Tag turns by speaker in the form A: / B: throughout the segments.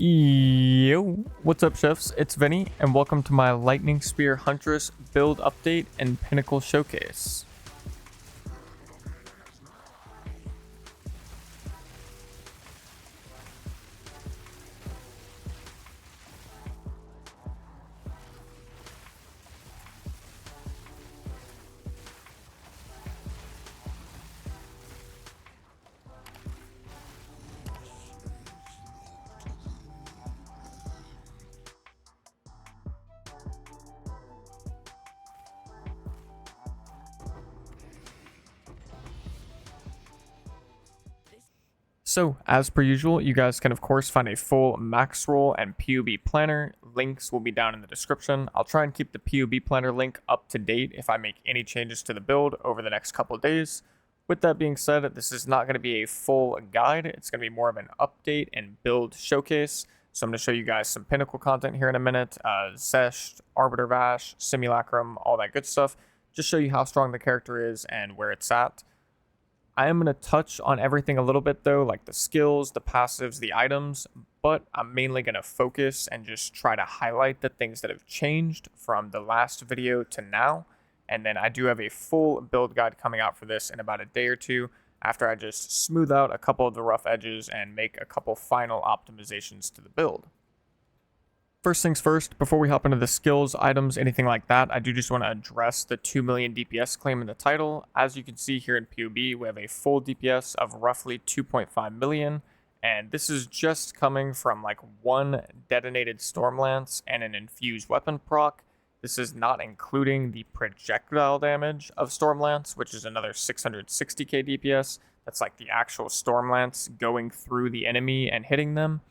A: Yo, what's up, chefs? It's Vinny, and welcome to my Lightning Spear Huntress build update and Pinnacle Showcase. So, as per usual, you guys can of course find a full max roll and POB planner. Links will be down in the description. I'll try and keep the POB planner link up to date if I make any changes to the build over the next couple of days. With that being said, this is not going to be a full guide. It's going to be more of an update and build showcase. So I'm going to show you guys some Pinnacle content here in a minute. Xesht, Arbiter Vash, Simulacrum, all that good stuff. Just show you how strong the character is and where it's at. I am going to touch on everything a little bit though, like the skills, the passives, the items, but I'm mainly going to focus and just try to highlight the things that have changed from the last video to now. And then I do have a full build guide coming out for this in about a day or two after I just smooth out a couple of the rough edges and make a couple final optimizations to the build. First things first, before we hop into the skills, items, anything like that, I do just want to address the 2 million DPS claim in the title. As you can see here in POB, we have a full DPS of roughly 2.5 million, and this is just coming from like one detonated Stormlance and an infused weapon proc. This is not including the projectile damage of Stormlance, which is another 660k DPS. That's like the actual Stormlance going through the enemy and hitting them.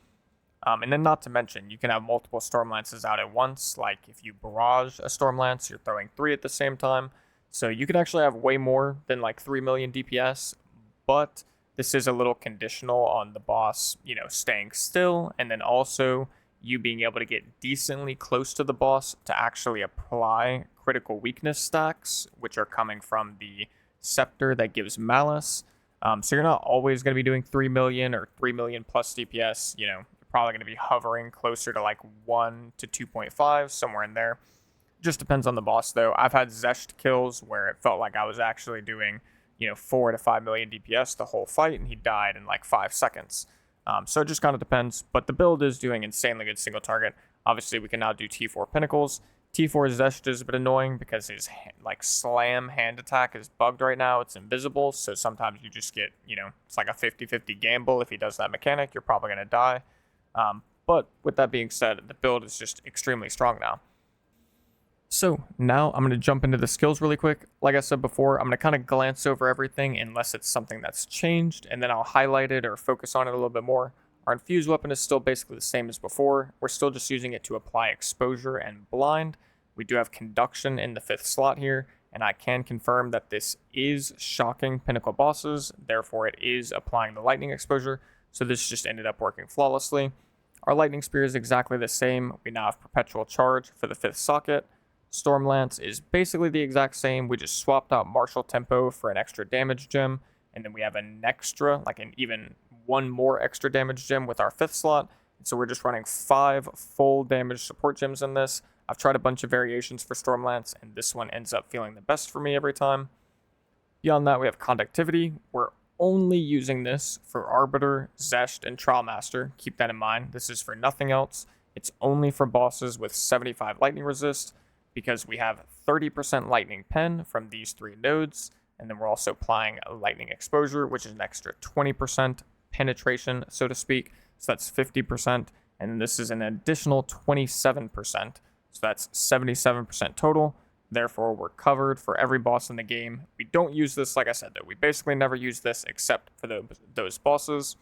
A: And then not to mention, you can have multiple Stormlances out at once. Like if you barrage a Stormlance, you're throwing 3 at the same time. So you could actually have way more than like 3 million DPS, but this is a little conditional on the boss, staying still, and then also you being able to get decently close to the boss to actually apply critical weakness stacks, which are coming from the Sceptre that gives Malice. So you're not always going to be doing 3 million or 3 million plus DPS, probably going to be hovering closer to like 1 to 2.5, somewhere in there. Just depends on the boss though. I've had Xesht kills where it felt like I was actually doing 4 to 5 million DPS the whole fight, and he died in like 5 seconds. So it just kind of depends, but the build is doing insanely good single target. Obviously we can now do T4 Pinnacles. T4 Xesht is a bit annoying because his like slam hand attack is bugged right now. It's invisible, so sometimes you just get it's like a 50-50 gamble. If he does that mechanic, you're probably going to die. But with that being said, the build is just extremely strong now. So now I'm going to jump into the skills really quick. Like I said before, I'm going to kind of glance over everything unless it's something that's changed, and then I'll highlight it or focus on it a little bit more. Our infused weapon is still basically the same as before. We're still just using it to apply exposure and blind. We do have conduction in the 5th slot here, and I can confirm that this is shocking Pinnacle bosses. Therefore, it is applying the lightning exposure. So this just ended up working flawlessly. Our lightning spear is exactly the same. We now have perpetual charge for the 5th socket. Stormlance is basically the exact same. We just swapped out martial tempo for an extra damage gem, and then we have an extra, like an even one more extra damage gem with our 5th slot. And so we're just running 5 full damage support gems in this. I've tried a bunch of variations for Stormlance, and this one ends up feeling the best for me every time. Beyond that, we have conductivity. We're only using this for Arbiter, Xesht, and Trial Master. Keep that in mind. This is for nothing else. It's only for bosses with 75 lightning resist, because we have 30% lightning pen from these 3 nodes, and then we're also applying a lightning exposure, which is an extra 20% penetration, so to speak. So that's 50%, and then this is an additional 27%. So that's 77% total. Therefore, we're covered for every boss in the game. We don't use this, like I said, though. We basically never use this except for those bosses.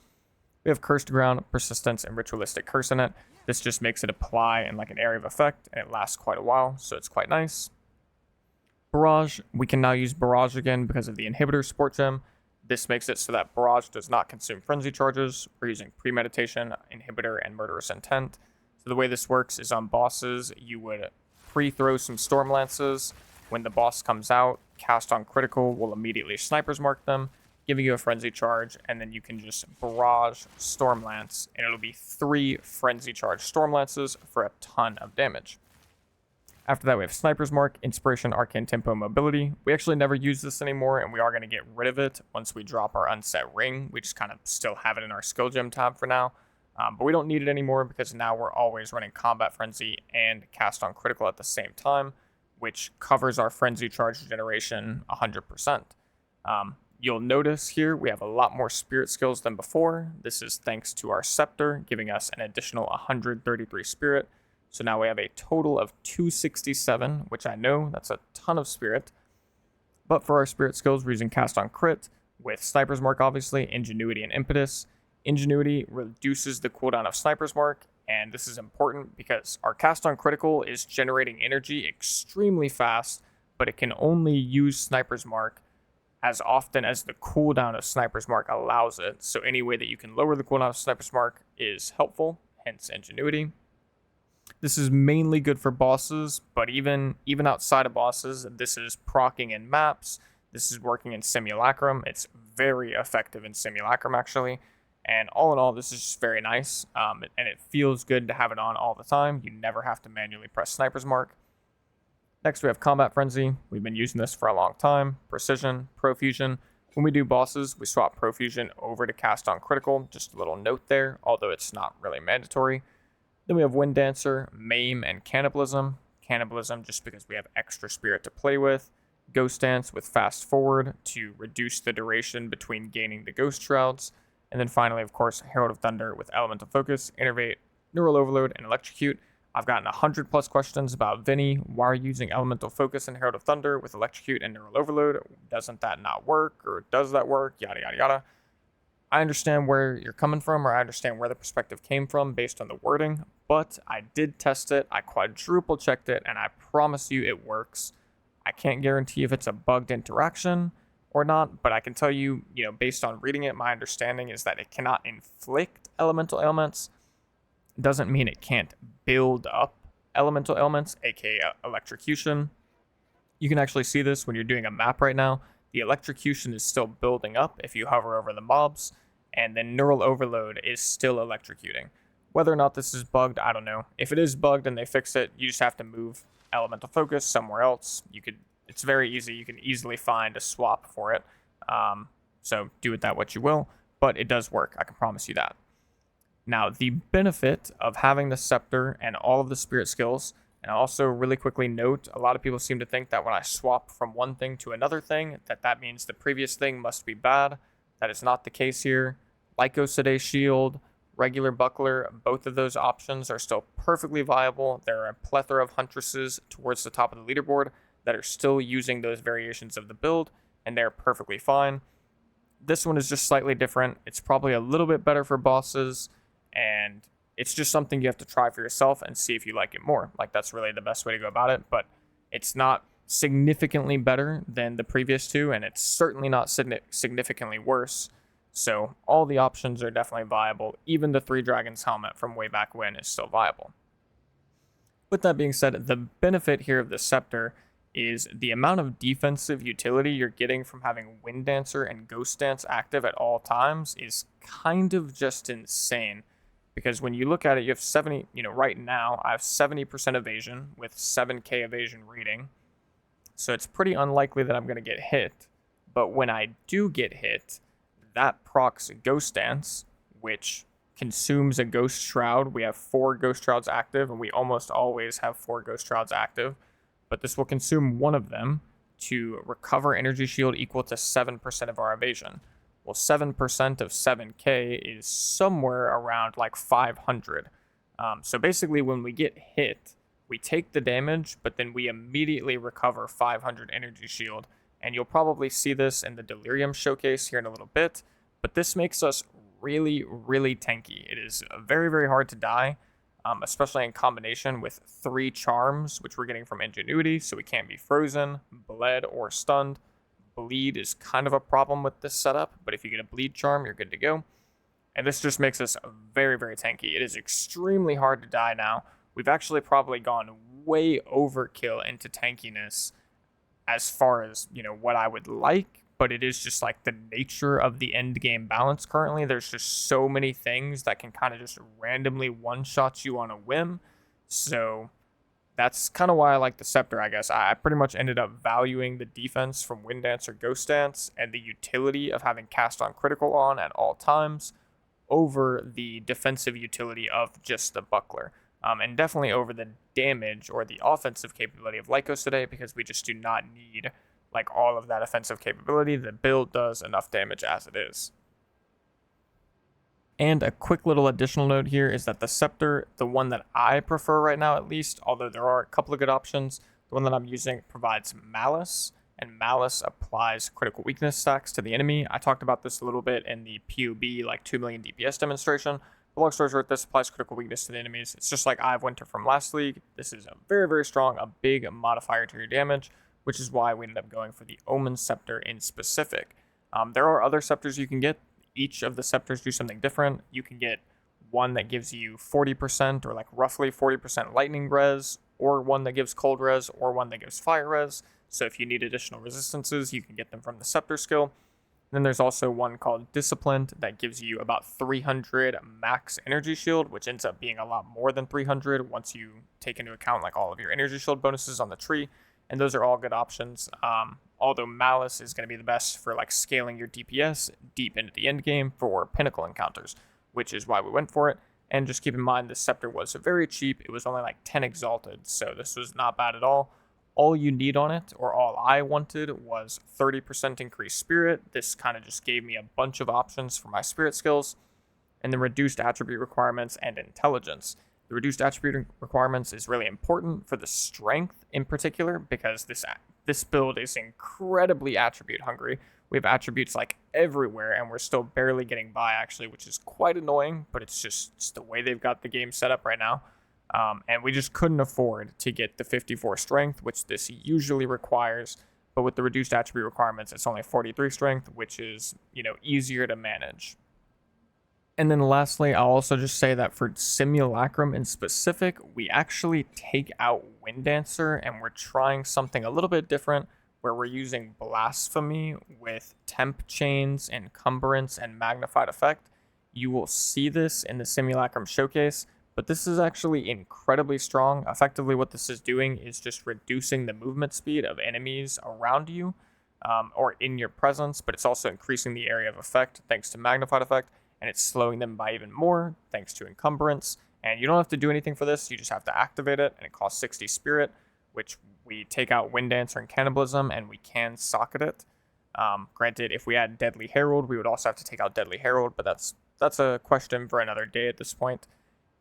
A: We have Cursed Ground, Persistence, and Ritualistic Curse in it. This just makes it apply in like an area of effect, and it lasts quite a while, so it's quite nice. Barrage, we can now use Barrage again because of the Inhibitor support gem. This makes it so that Barrage does not consume Frenzy charges. We're using Premeditation, Inhibitor, and Murderous Intent. So the way this works is on bosses, you would pre-throw some Stormlances. When the boss comes out, cast on critical will immediately snipers mark them, giving you a Frenzy Charge, and then you can just barrage Stormlance, and it'll be 3 Frenzy Charge Stormlances for a ton of damage. After that, we have Sniper's Mark, Inspiration, Arcane Tempo, Mobility. We actually never use this anymore, and we are going to get rid of it once we drop our Unset Ring. We just kind of still have it in our Skill Gem tab for now, but we don't need it anymore because now we're always running Combat Frenzy and Cast on Critical at the same time, which covers our Frenzy Charge generation 100%. You'll notice here we have a lot more Spirit skills than before. This is thanks to our Sceptre, giving us an additional 133 Spirit. So now we have a total of 267, which I know that's a ton of Spirit. But for our Spirit skills, we're using Cast on Crit with Sniper's Mark, obviously, Ingenuity and Impetus. Ingenuity reduces the cooldown of Sniper's Mark, and this is important because our Cast on Critical is generating energy extremely fast, but it can only use Sniper's Mark as often as the cooldown of Sniper's Mark allows it. So any way that you can lower the cooldown of Sniper's Mark is helpful, hence Ingenuity. This is mainly good for bosses, but even outside of bosses, this is proccing in maps. This is working in Simulacrum. It's very effective in Simulacrum, actually. And all in all, this is just very nice, and it feels good to have it on all the time. You never have to manually press Sniper's Mark. Next, we have Combat Frenzy. We've been using this for a long time. Precision, Profusion. When we do bosses, we swap Profusion over to Cast on Critical. Just a little note there, although it's not really mandatory. Then we have Wind Dancer, Maim, and Cannibalism. Cannibalism just because we have extra Spirit to play with. Ghost Dance with Fast Forward to reduce the duration between gaining the Ghost Shrouds. And then finally, of course, Herald of Thunder with Elemental Focus, Innervate, Neural Overload, and Electrocute. I've gotten 100 plus questions about Vinny. Why are you using Elemental Focus and Herald of Thunder with Electrocute and Neural Overload? Doesn't that not work? Or does that work? Yada, yada, yada. I understand where you're coming from, or I understand where the perspective came from based on the wording, but I did test it. I quadruple checked it, and I promise you it works. I can't guarantee if it's a bugged interaction or not, but I can tell you, based on reading it, my understanding is that it cannot inflict elemental ailments. It doesn't mean it can't build up elemental ailments, aka electrocution. You can actually see this when you're doing a map right now. The electrocution is still building up if you hover over the mobs, and then Neural Overload is still electrocuting. Whether or not this is bugged, I don't know. If it is bugged and they fix it, you just have to move Elemental Focus somewhere else. It's very easy. You can easily find a swap for it. So do with that what you will, but it does work. I can promise you that. Now, the benefit of having the Sceptre and all of the Spirit skills, and I'll also really quickly note, a lot of people seem to think that when I swap from one thing to another thing, that means the previous thing must be bad. That is not the case here. Lycosidase Shield, regular Buckler, both of those options are still perfectly viable. There are a plethora of Huntresses towards the top of the leaderboard that are still using those variations of the build, and they're perfectly fine. This one is just slightly different. It's probably a little bit better for bosses, and it's just something you have to try for yourself and see if you like it more. Like, that's really the best way to go about it, but it's not significantly better than the previous two, and it's certainly not significantly worse. So all the options are definitely viable. Even the Three Dragons helmet from way back when is still viable. With that being said, the benefit here of the Sceptre is the amount of defensive utility you're getting from having Wind Dancer and Ghost Dance active at all times is kind of just insane. Because when you look at it, you have 70, right now I have 70% evasion with 7k evasion rating. So it's pretty unlikely that I'm going to get hit. But when I do get hit, that procs Ghost Dance, which consumes a Ghost Shroud. We have 4 Ghost Shrouds active, and we almost always have 4 Ghost Shrouds active. But this will consume one of them to recover energy shield equal to 7% of our evasion. Well, 7% of 7k is somewhere around like 500. So basically, when we get hit, we take the damage, but then we immediately recover 500 energy shield. And you'll probably see this in the Delirium Showcase here in a little bit. But this makes us really, really tanky. It is very, very hard to die, especially in combination with 3 charms, which we're getting from Ingenuity, so we can't be frozen, bled, or stunned. Bleed is kind of a problem with this setup, but if you get a bleed charm, you're good to go. And this just makes us very, very tanky. It is extremely hard to die now. We've actually probably gone way overkill into tankiness as far as, what I would like, but it is just like the nature of the end game balance currently. There's just so many things that can kind of just randomly one-shot you on a whim. So that's kind of why I like the Sceptre, I guess. I pretty much ended up valuing the defense from Wind Dance or Ghost Dance and the utility of having cast on critical on at all times over the defensive utility of just the buckler. And definitely over the damage or the offensive capability of Lycos today, because we just do not need like all of that offensive capability. The build does enough damage as it is. And a quick little additional note here is that the Sceptre, the one that I prefer right now at least, although there are a couple of good options, the one that I'm using provides Malice, and Malice applies critical weakness stacks to the enemy. I talked about this a little bit in the POB, like 2 million DPS demonstration. But long story short, this applies critical weakness to the enemies. It's just like Eye of Winter from last league. This is a very, very strong, a big modifier to your damage, which is why we ended up going for the Omen Sceptre in specific. There are other Sceptres you can get. Each of the Sceptres do something different. You can get one that gives you 40% or like roughly 40% lightning res, or one that gives cold res, or one that gives fire res. So if you need additional resistances, you can get them from the Sceptre skill. And then there's also one called Disciplined that gives you about 300 max energy shield, which ends up being a lot more than 300 once you take into account like all of your energy shield bonuses on the tree. And those are all good options. Although Malice is going to be the best for like scaling your DPS deep into the end game for Pinnacle encounters, which is why we went for it. And just keep in mind, the Sceptre was very cheap. It was only like 10 exalted, so this was not bad at all. All you need on it, or all I wanted, was 30% increased spirit. This kind of just gave me a bunch of options for my spirit skills, and the reduced attribute requirements and intelligence. The reduced attribute requirements is really important for the strength in particular, because this build is incredibly attribute hungry. We have attributes like everywhere, and we're still barely getting by actually, which is quite annoying, but it's just the way they've got the game set up right now. And we just couldn't afford to get the 54 strength, which this usually requires. But with the reduced attribute requirements, it's only 43 strength, which is, easier to manage. And then lastly, I'll also just say that for Simulacrum in specific, we actually take out Wind Dancer, and we're trying something a little bit different, where we're using Blasphemy with Temp Chains, Encumbrance, and Magnified Effect. You will see this in the Simulacrum Showcase, but this is actually incredibly strong. Effectively, what this is doing is just reducing the movement speed of enemies around you, or in your presence, but it's also increasing the area of effect thanks to Magnified Effect, and it's slowing them by even more thanks to Encumbrance. And you don't have to do anything for this, you just have to activate it, and it costs 60 spirit, which we take out Wind Dancer and Cannibalism, and we can socket it. Granted, if we add Deadly Herald, we would also have to take out Deadly Herald, but that's a question for another day at this point.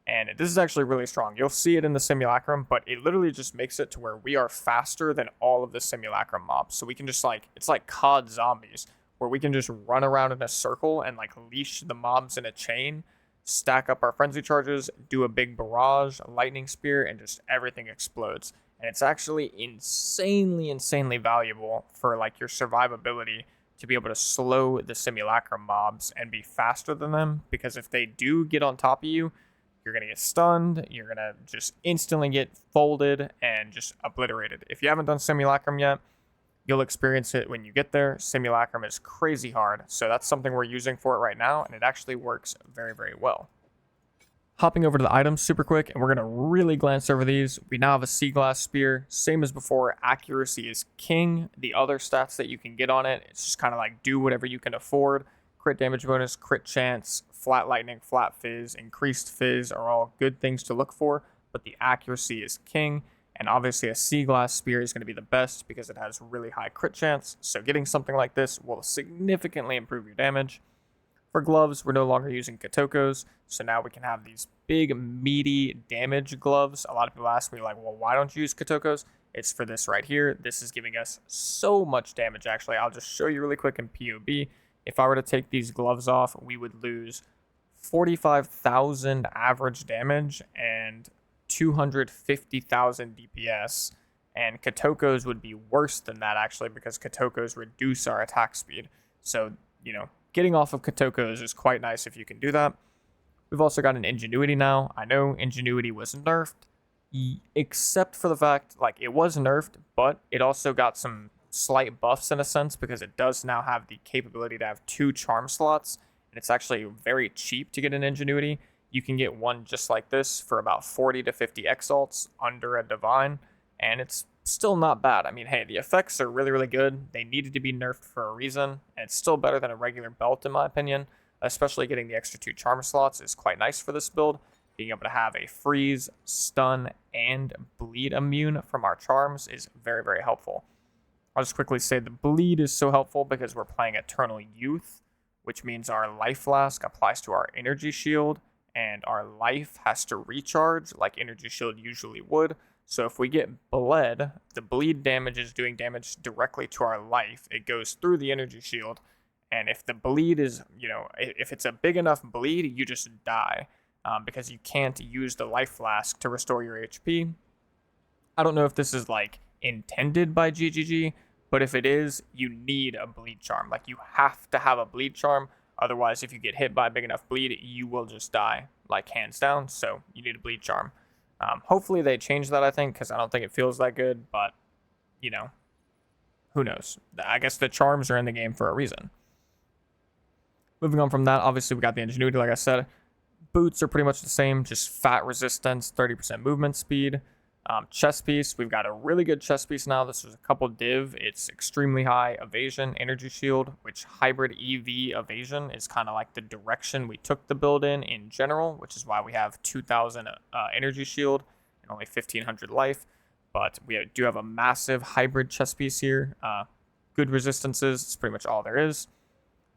A: And this is actually really strong. You'll see it in the Simulacrum, but it literally just makes it to where we are faster than all of the Simulacrum mobs. So we can just it's like COD zombies, where we can just run around in a circle and like leash the mobs in a chain, stack up our frenzy charges, do a big barrage, a lightning spear, and just everything explodes. And it's actually insanely valuable for like your survivability to be able to slow the Simulacrum mobs and be faster than them, because if they do get on top of you, you're going to get stunned, you're going to just instantly get folded and just obliterated. If you haven't done Simulacrum yet, you'll experience it when you get there. Simulacrum is crazy hard, so that's something we're using for it right now, and it actually works very, very well. Hopping over to the items super quick, and we're going to really glance over these. We now have a Sea Glass Spear. Same as before, accuracy is king. The other stats that you can get on it, it's just kind of like do whatever you can afford. Crit damage bonus, crit chance, flat lightning, flat fizz, increased fizz are all good things to look for, but the accuracy is king. And obviously a Sea Glass Spear is going to be the best because it has really high crit chance, so getting something like this will significantly improve your damage. For gloves, we're no longer using Kotokos, so now we can have these big, meaty damage gloves. A lot of people ask me, well, why don't you use Kotokos? It's for this right here. This is giving us so much damage, actually. I'll just show you really quick in POB. If I were to take these gloves off, we would lose 45,000 average damage and 250,000 DPS, and Kotokos would be worse than that actually, because Kotokos reduce our attack speed. So, getting off of Kotokos is quite nice if you can do that. We've also got an Ingenuity now. I know Ingenuity was nerfed, except for the fact, it was nerfed, but it also got some slight buffs in a sense, because it does now have the capability to have 2 charm slots, and it's actually very cheap to get an Ingenuity. You can get one just like this for about 40 to 50 exalts under a divine, and it's still not bad. I mean, hey, the effects are really, really good. They needed to be nerfed for a reason, and it's still better than a regular belt in my opinion. Especially getting the extra 2 charm slots is quite nice for this build. Being able to have a freeze, stun, and bleed immune from our charms is very, very helpful. I'll just quickly say the bleed is so helpful because we're playing Eternal Youth, which means our life flask applies to our energy shield, and our life has to recharge like energy shield usually would. So if we get bled, the bleed damage is doing damage directly to our life. It goes through the energy shield, and if the bleed is, if it's a big enough bleed, you just die because you can't use the life flask to restore your HP. I don't know if this is like intended by GGG, but if it is, you need a bleed charm. Like, you have to have a bleed charm. Otherwise, if you get hit by a big enough bleed, you will just die, like hands down. So you need a bleed charm. Hopefully they change that, I think, because I don't think it feels that good, but who knows? I guess the charms are in the game for a reason. Moving on from that, obviously we got the Ingenuity, like I said. Boots are pretty much the same, just fat resistance, 30% movement speed. Chest piece, we've got a really good chest piece now. This is a couple div. It's extremely high evasion, energy shield, which hybrid EV evasion is kind of like the direction we took the build in general, which is why we have 2,000 energy shield and only 1,500 life. But we do have a massive hybrid chest piece here. Good resistances, it's pretty much all there is.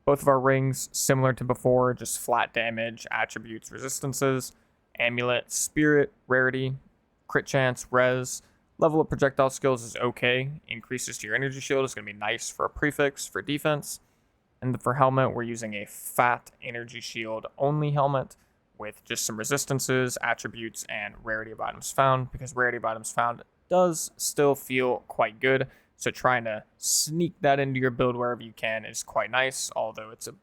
A: Both of our rings, similar to before, just flat damage, attributes, resistances, amulet, spirit, rarity, crit chance, res. Level of projectile skills is okay. Increases to your energy shield is going to be nice for a prefix for defense. And for helmet, we're using a fat energy shield only helmet with just some resistances, attributes, and rarity of items found, because rarity of items found does still feel quite good. So trying to sneak that into your build wherever you can is quite nice, although it's a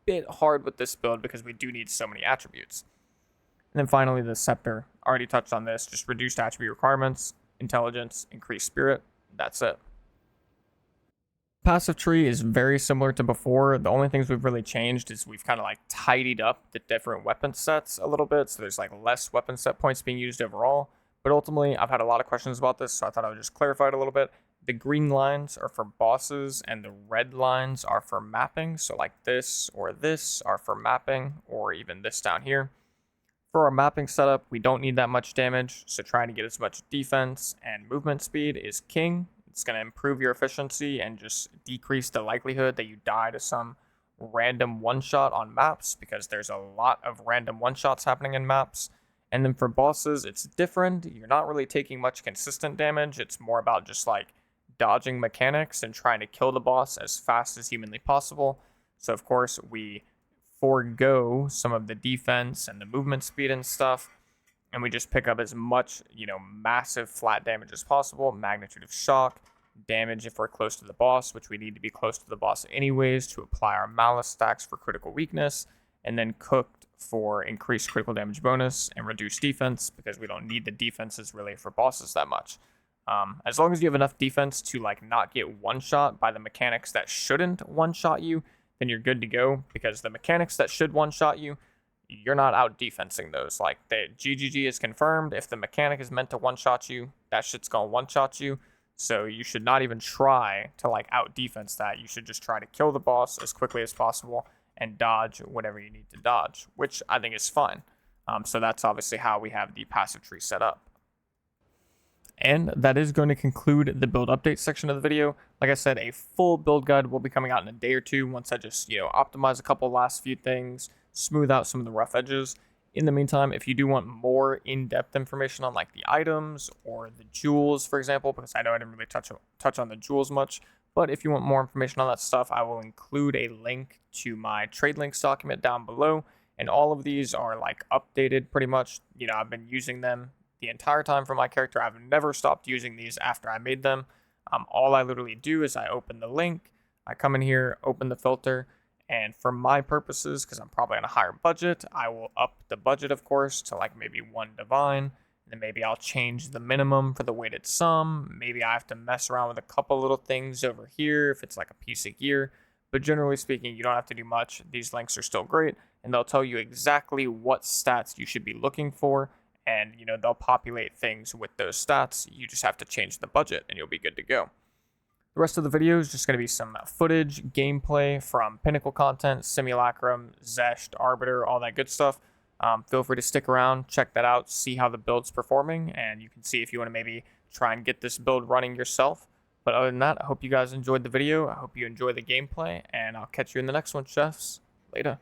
A: bit hard with this build because we do need so many attributes. And then finally, the Sceptre. Already touched on this, just reduced attribute requirements, intelligence, increased spirit. That's it. Passive tree is very similar to before. The only things we've really changed is we've kind of like tidied up the different weapon sets a little bit. So there's like less weapon set points being used overall. But ultimately, I've had a lot of questions about this, so I thought I would just clarify it a little bit. The green lines are for bosses, and the red lines are for mapping. So like this or this are for mapping, or even this down here. For our mapping setup, we don't need that much damage, so trying to get as much defense and movement speed is king. It's going to improve your efficiency and just decrease the likelihood that you die to some random one-shot on maps, because there's a lot of random one-shots happening in maps. And then for bosses, it's different. You're not really taking much consistent damage. It's more about just like dodging mechanics and trying to kill the boss as fast as humanly possible. So of course we forego some of the defense and the movement speed and stuff, and we just pick up as much, massive flat damage as possible, magnitude of shock, damage if we're close to the boss, which we need to be close to the boss anyways to apply our malice stacks for critical weakness, and then cooked for increased critical damage bonus and reduced defense, because we don't need the defenses really for bosses that much. As long as you have enough defense to like not get one shot by the mechanics that shouldn't one shot you, then you're good to go, because the mechanics that should one shot you, you're not out defensing those. Like, the GGG is confirmed. If the mechanic is meant to one shot you, that shit's gonna one shot you. So you should not even try to like out defense that. You should just try to kill the boss as quickly as possible and dodge whatever you need to dodge, which I think is fine. So that's obviously how we have the passive tree set up. And that is going to conclude the build update section of the video. Like I said, a full build guide will be coming out in a day or two once I just, optimize a couple last few things, smooth out some of the rough edges. In the meantime, if you do want more in-depth information on like the items or the jewels, for example, because I know I didn't really touch on the jewels much, but if you want more information on that stuff, I will include a link to my trade links document down below. And all of these are like updated pretty much. I've been using them the entire time for my character. I've never stopped using these after I made them. All I literally do is I open the link, I come in here, open the filter, and for my purposes, because I'm probably on a higher budget, I will up the budget, of course, to like maybe 1 divine, Then maybe I'll change the minimum for the weighted sum. Maybe I have to mess around with a couple little things over here if it's like a piece of gear. But generally speaking, you don't have to do much. These links are still great, and they'll tell you exactly what stats you should be looking for, and they'll populate things with those stats. You just have to change the budget and you'll be good to go. The rest of the video is just going to be some footage, gameplay from Pinnacle content, Simulacrum, Xesht, Arbiter, all that good stuff. Feel free to stick around, check that out, see how the build's performing, and you can see if you want to maybe try and get this build running yourself. But other than that, I hope you guys enjoyed the video. I hope you enjoy the gameplay, and I'll catch you in the next one, chefs. Later.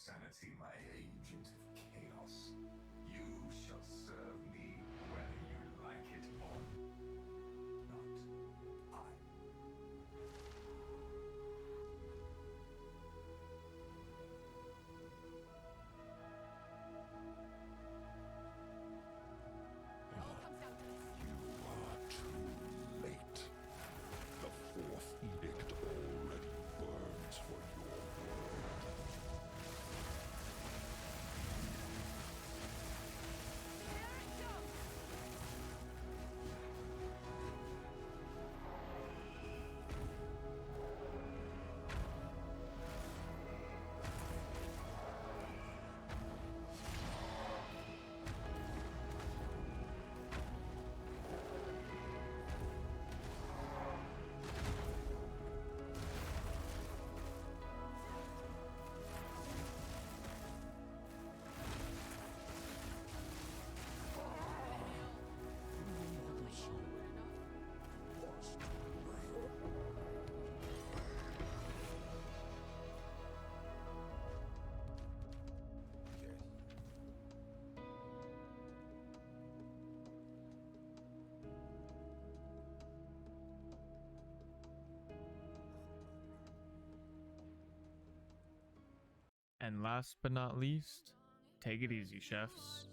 B: Sanity, my agent of chaos. You shall serve me whether you like it or not. I. You are too late. The fourth edict already burns for your world.
A: And last but not least, take it easy, chefs.